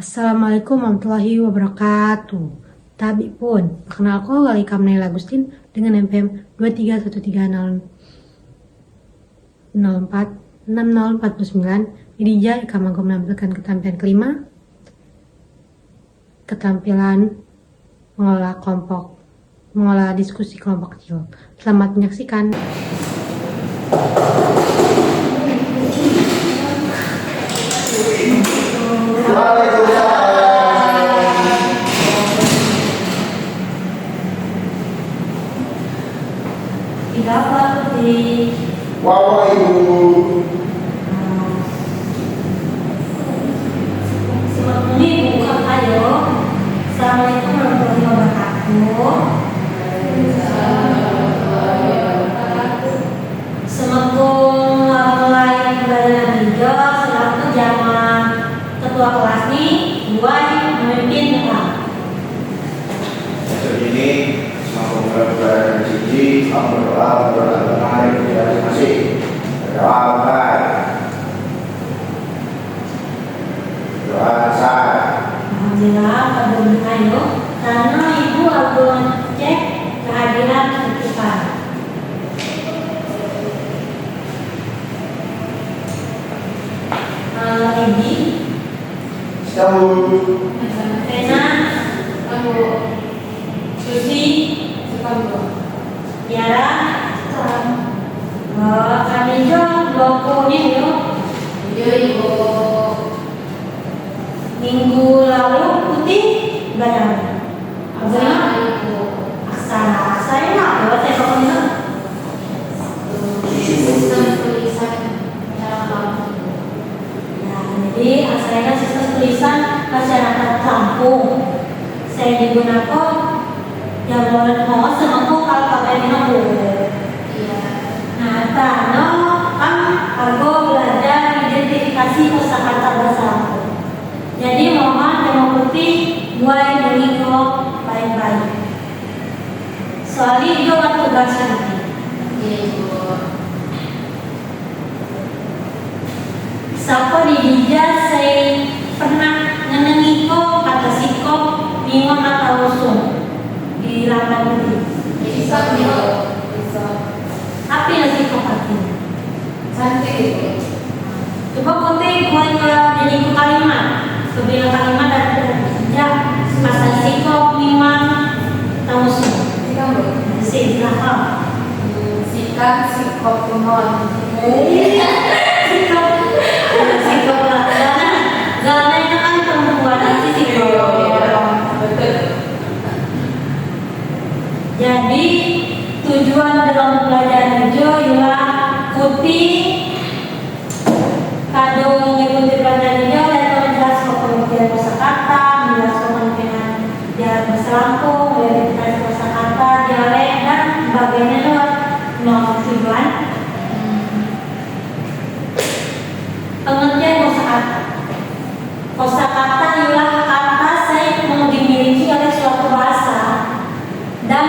Assalamualaikum warahmatullahi wabarakatuh. Tabi pun, perkenalku Lalika Menail Agustin dengan NPM 2313046049. Idija akan menampilkan keterampilan kelima, keterampilan mengolah diskusi kelompok kecil. Selamat menyaksikan. Tidak apa di Wawa ibu. seperti bukan ayo. Assalamualaikum warahmatullahi wabarakatuh. Semakin mulai keberadaan hijau selaku zaman ketua kelas ini buat memimpin doa. Jadi ini semoga berada di sini, berdoa terima kasih. Berdoa baik. Doa saya. Alhamdulillah pada ayo karena ibu akan cek kehadiran kita. Ini Selamat. Rena, Susi, Tiara, kami juga logonya yuk. Minggu lalu putih badan. Aksara, saya apa saya pokoknya. Jadi asalnya sistem tulisan masyarakat kampung. Saya digunakan yang boleh mau semangkuk kalau pakai minum. Nah, tano kan aku belajar identifikasi kosakata bahasa aku. Jadi mohon yang putih mulai dari baik-baik. Soalnya itu waktu bahasa nanti. Sapa di Dija saya pernah ngenengi kok kata siko minggu atau usung di lapan putih. Apa yang siko pati? Coba putih mulai ke jadi kalimat, kebilang kalimat dan Dija kata siko minggu atau usung. Silakan. Sikap kumon. Galanya kan perempuan aja sih Jadi tujuan dalam pelajaran hijau ialah putih kado mengikuti pelajaran hijau dan menjelaskan pengertian kosakata, menjelaskan pengertian dialek bahasa Lampung, menjelaskan kosakata, dialek dan sebagainya lewat tujuan pengertian kosakata. Kosakata ialah kata saya mau dimiliki oleh suatu bahasa dan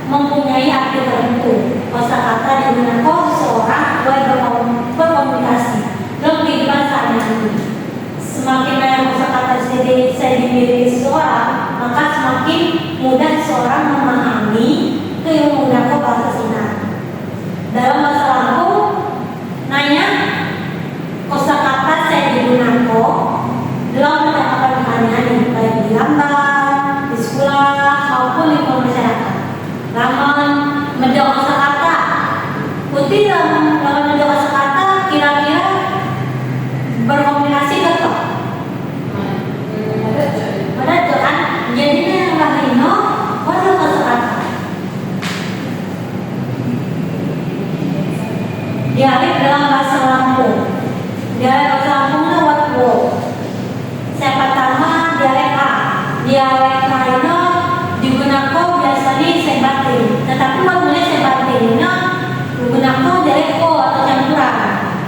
mempunyai arti tertentu. Kosakata digunakan seseorang buat berkomunikasi dalam kehidupan sehari-hari. Semakin banyak kosakata saya dimiliki seseorang, maka semakin mudah seseorang memahami menggunakan bahasa Sunda. Dalam bahasa Lampung, nanya kosakata saya digunakan dalam percakapan hari-hari, baik di lambat, di sekolah maupun di masyarakat. Namun menjawab kosakata, putih dalam menjawab kosakata kira-kira berkomunikasi betul. Ada kan? Jadinya yang lahirno, waduh kosakata. Dialek dalam bahasa Lampung. Dialek bahasa Lampung itu waktu. Saya pertama dialek A. Dialek A itu digunakan biasanya saya batin. Tetapi waktunya saya batin itu digunakan dialek O atau campuran.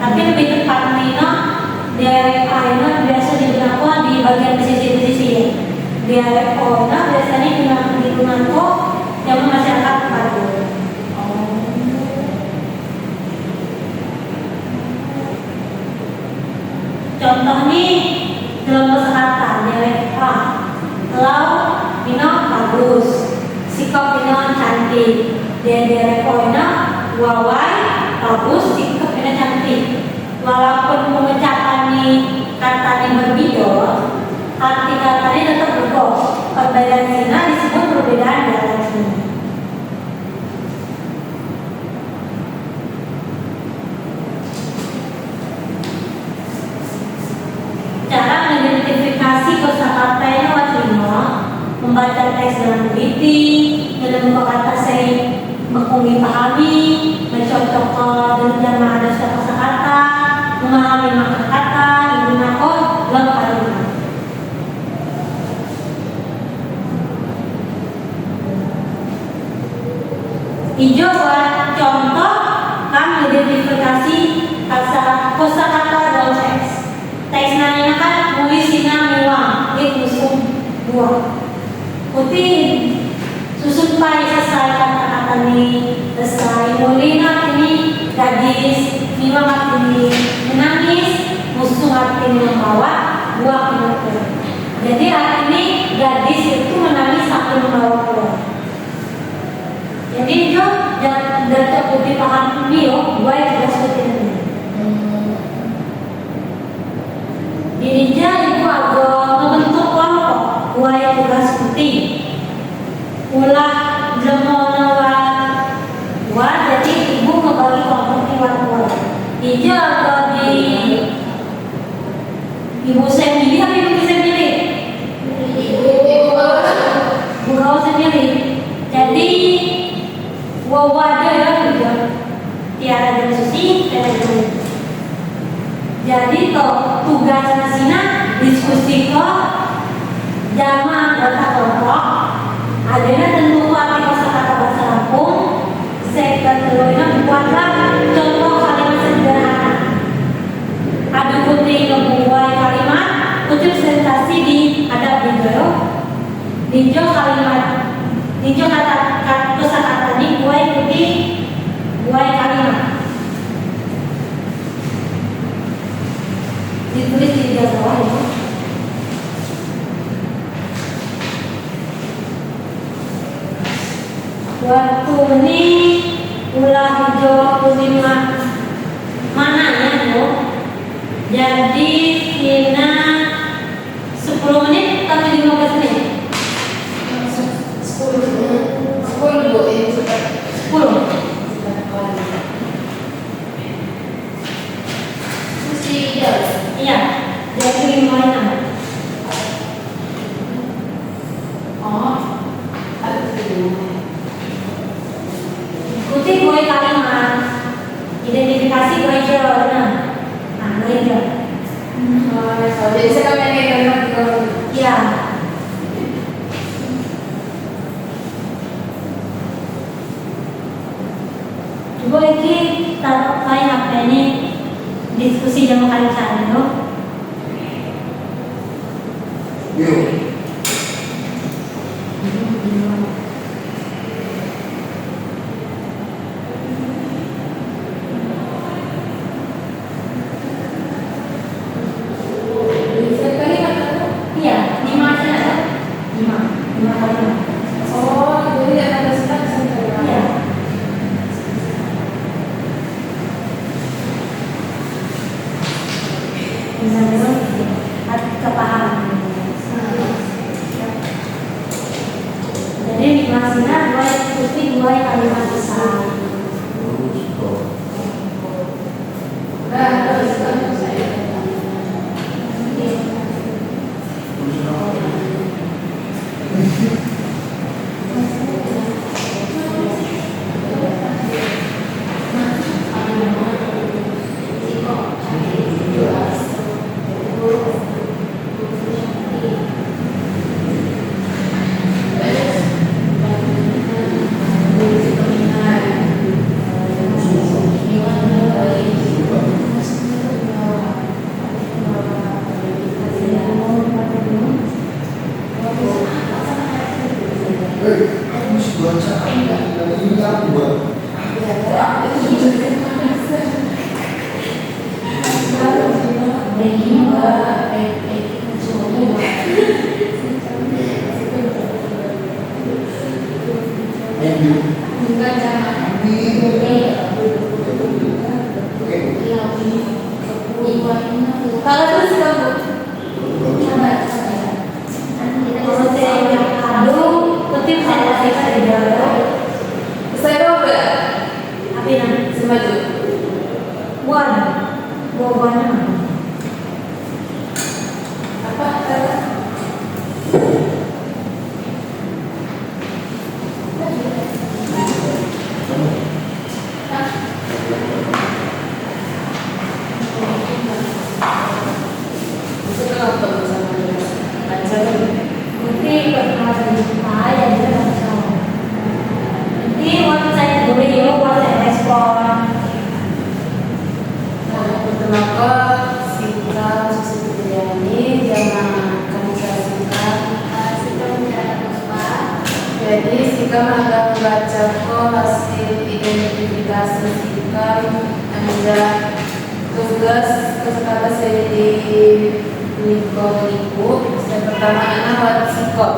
Tapi lebih tepatnya itu dialek A itu biasa digunakan di bagian pesisir-pesisir. Dialek O itu biasanya digunakan yang masyarakat Batu. Contoh nih dalam kosakata dialek A. Lau Pino bagus, sikap Pino cantik. Dialek O Pino wawai bagus, sikap Pino cantik. Walaupun pengucapan katanya berbeda, arti katanya tetap berbeda. Perbedaan sini disebut perbedaan dialek sini. Cara mengidentifikasi kosakata yang watrimo, membaca teks dengan teliti, menemukan kata saya mengpahami, mencocokkan dengan ada kosakata, memahami makna kata, digunakan dalam kalimat. Hijau buat contoh kan mengidentifikasi kosakata dalam teks. Teks nanya kan nulisina miwang, musuh buah. Putih susun pai selesai kata-kata ini, selesai mulina ini gadis, miwang ini menangis, musuh artinya membawa buah penutur. Jadi arti ini gadis itu menangis sambil membawa buah. Jadi itu dan putih paham bio, buah juga seperti ini. Dirinya ibu agak membentuk kelompok, buaya tugas putih. Ulah jemonawat buah, jadi ibu membagi kelompok buah. Dija agak di ibu sendiri atau ibu sendiri? Ibu kau sendiri. Jadi wawada ya juga. Tiada dan susi, tiada dan. Jadi tugas nasina diskusi kok jamaah data kelompok adanya tentu arti kosakata bahasa Lampung sektor keduanya buatlah contoh kalimat sederhana. Adu putih membuat kalimat kutip presentasi di adab Dinjo kalimat Dinjo kata kosakata ini buat putih buat kalimat ditulis di bawah ya. Waktu ini ulah hijau kuning mana ya bu? Jadi Sina 10 menit atau 15 menit? 10 bu, ini sudah 10. Iya, jadi 5 oh, ada ikuti gue kalimat identifikasi gue jawab nah gue jawab jadi saya kami kalimat ya coba lagi taruh kayak apa ini diskusi yang kalian cari loh. Yuk. Iya, 5 saja. 5 kalimat. oh, jadi ada start sebenarnya. Iya. Misalnya kepahaman. Jadi magang baca ko hasil identifikasi sikap anda tugas kesempatan saya di Niko. Yang pertama anak buat sikap,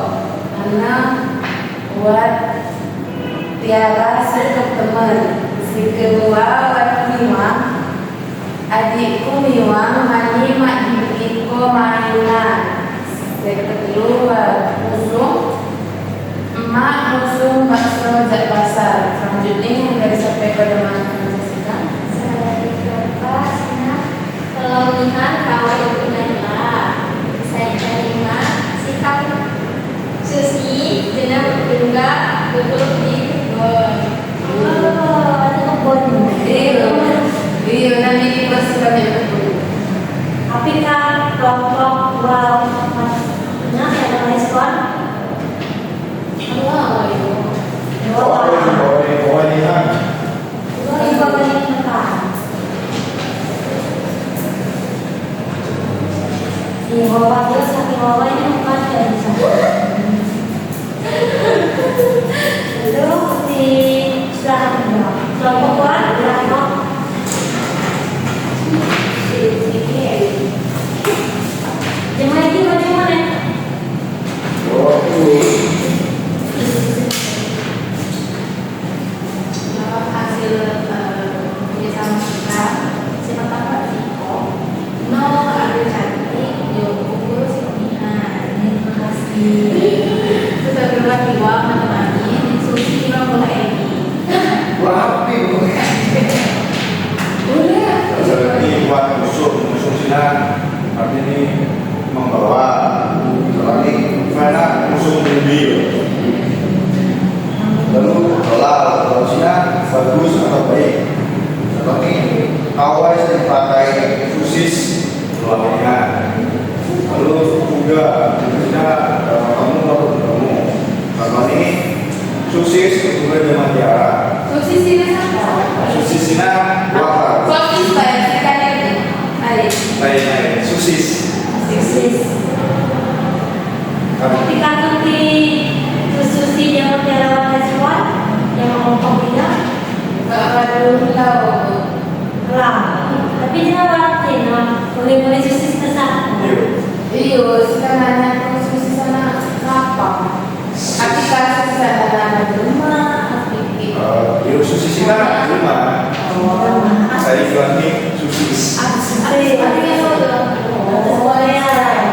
anak buat tiara sikap teman. Si kedua buat miwang, adikku miwang mani mak dibiko mainan. Yang kedua musuh, emak musuh bakso jak pasar. Selanjutnya yang dari sampai pada mana Jessica? Saya kelas kelautan kawan Unila. Saya terima sikap Susi jenang juga duduk di kebun. Oh, ada kebun. Iya, nanti di kelas banyak betul. Tapi kan kelompok wow, nah ada respon. Allah itu. Bawa ini kan. Ini bapak ini kan. Di bawah dia saking bawah ini bukan dari sana. Lalu di sebelah kelompok kuat kelompok jemaah ini bagaimana? Hasil kerjasama kita siapa tahu Tiko no ada cantik yo ukur sinihan terima kasih sudah berbagi uang menemani Susi juga mulai Rapi boleh. Ini buat musuh silang. Artinya ini membawa. Kalau ini mana musuh mobil. Lalu kalau silang bagus atau baik. Kalau ini awal yang dipakai sosis luarnya. Lalu juga kita kamu kamu. Kalau ini sosis kemudian dengan tiara. Susi sini sama Sosis ini apa? Susi banyak sekali Lain sosis. Tapi kan nanti Susi yang melawan respon yang ngomong dia belum tahu lah. Tapi dia berarti boleh Susi kesana. iya sekarang Susi sana apa tapi kasih sana rumah Sosis ini lima. Saya bilang sosis.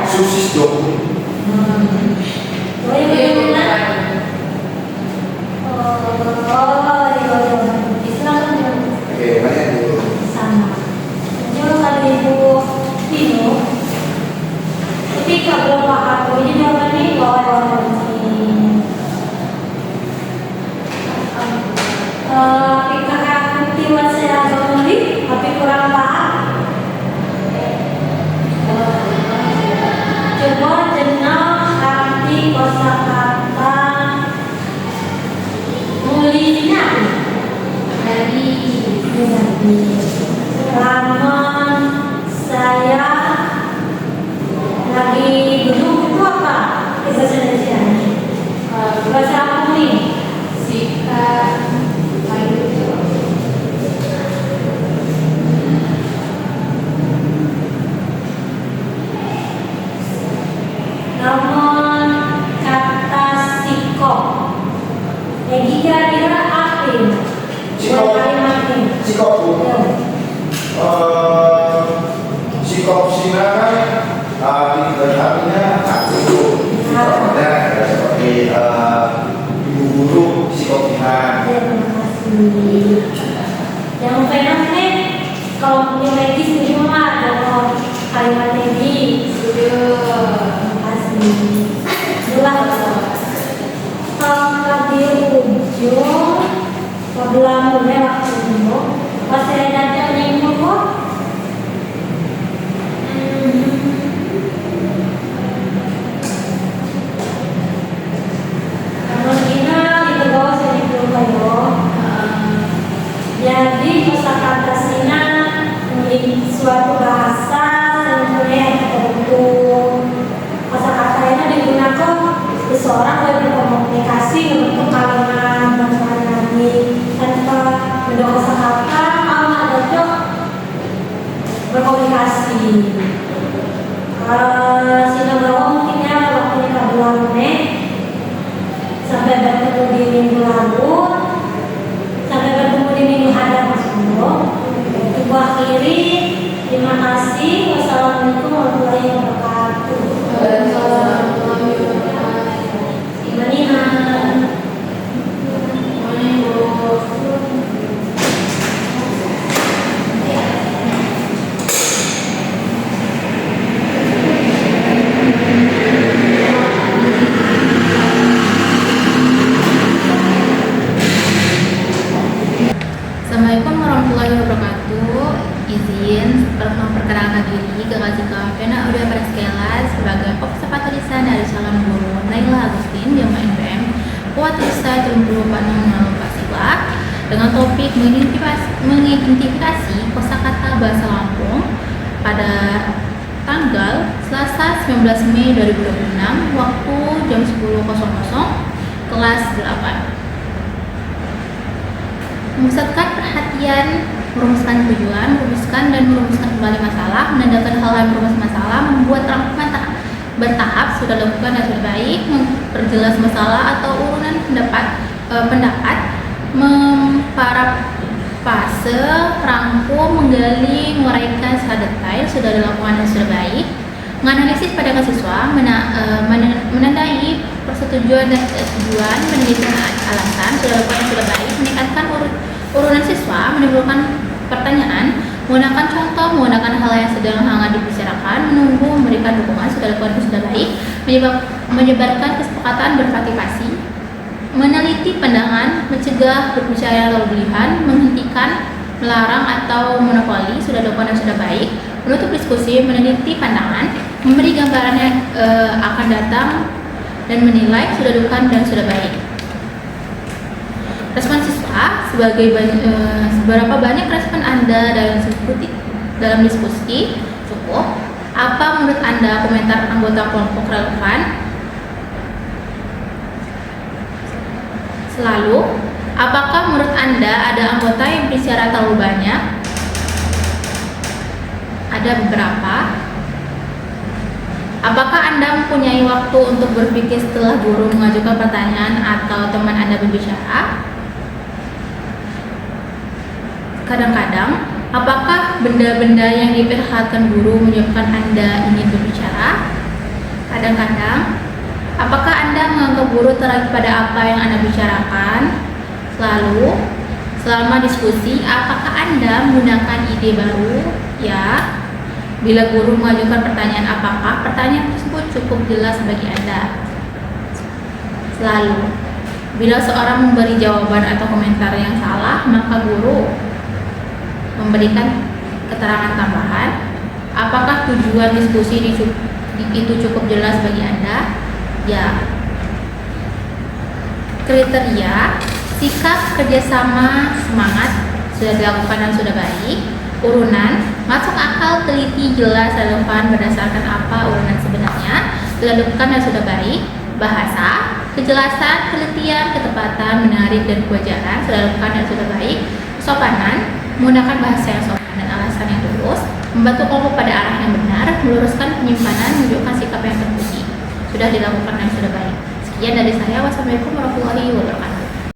Sosis dong. Oke, banyak dulu. Ketika berapa aku ini jawabannya bahwa ketika aku tiba saya beli tapi kurang paham. Coba jenang arti kosakata mulinya dari lama saya lagi duduk itu apa bahasa Indonesia bahasa apa nih sikat namun kata sikop jadi kira-kira apa ini? Buat kalimat ini Sikop bu. Sikop sina kan artinya aku. Contohnya seperti ibu guru psikopihan. terima kasih yang fenomen kalau punya medis di rumah ada kalimat ini terima kasih jelas kalau di ujung sebelah mewah ujung pas saya datang di kok jadi kosakata Sina menjadi suatu bahasa yang sebenarnya terbentuk kosakata ini akhiri. Terima kasih. Wassalamualaikum warahmatullahi wabarakatuh. Waalaikumsalam warahmatullahi wabarakatuh. Gimana? Assalamualaikum warahmatullahi wabarakatuh. Izin memperkenalkan diri ke Kak Fena Uda Praskela sebagai peserta tulisan dari calon guru Naila Agustin Jamaah NPM Kuat Tulisan Jelemburu Panang Pasila dengan topik mengidentifikasi kosakata bahasa Lampung pada tanggal Selasa 19 Mei 2026 waktu jam 10.00 kelas 8. Memusatkan perhatian, merumuskan tujuan, merumuskan dan merumuskan kembali masalah, menandakan hal yang merumus masalah, membuat rangkuman bertahap sudah dilakukan dan sudah baik, memperjelas masalah atau urunan pendapat, memparafase, rangkum, menggali, menguraikan secara detail sudah dilakukan dan sudah baik, menganalisis pada siswa, menandai persetujuan dan tujuan, menelitikan alasan sudah dilakukan dan sudah baik, meningkatkan urunan siswa, menimbulkan pertanyaan, menggunakan contoh, menggunakan hal yang sedang hangat dibicarakan, menunggu, memberikan dukungan sudah dilakukan dan sudah baik, menyebarkan kesepakatan berpartisipasi, meneliti pandangan, mencegah berbicara atau berlebihan, menghentikan, melarang atau monopoli sudah dilakukan dan sudah baik, menutup diskusi, meneliti pandangan, memberi gambaran yang akan datang dan menilai sudah dilakukan dan sudah baik. Respon siswa seberapa banyak respon Anda dalam diskusi cukup? Apa menurut Anda komentar anggota kelompok relevan? Selalu, apakah menurut Anda ada anggota yang berbicara terlalu banyak? Ada beberapa. Apakah Anda mempunyai waktu untuk berpikir setelah guru mengajukan pertanyaan atau teman Anda berbicara? Kadang-kadang, apakah benda-benda yang diperhatikan guru menyebabkan Anda ingin berbicara? Kadang-kadang, apakah Anda menganggap guru terlalu pada apa yang Anda bicarakan? Lalu, selama diskusi, apakah Anda menggunakan ide baru? Ya. Bila guru mengajukan pertanyaan, apakah pertanyaan tersebut cukup jelas bagi Anda? Selalu, bila seorang memberi jawaban atau komentar yang salah, maka guru memberikan keterangan tambahan. Apakah tujuan diskusi itu cukup jelas bagi Anda? Ya. Kriteria, sikap, kerjasama, semangat sudah dilakukan dan sudah baik. Urunan, masuk akal, teliti, jelas, relevan, berdasarkan apa urunan sebenarnya sudah dilakukan dan sudah baik. Bahasa, kejelasan, telitian, ketepatan, menarik, dan kewajaran sudah dilakukan dan sudah baik. Kesopanan, menggunakan bahasa yang sopan dan alasan yang lurus, membantu kelompok pada arah yang benar, meluruskan penyimpanan, menunjukkan sikap yang terpuji sudah dilakukan dan sudah baik. Sekian dari saya. Wassalamualaikum warahmatullahi wabarakatuh.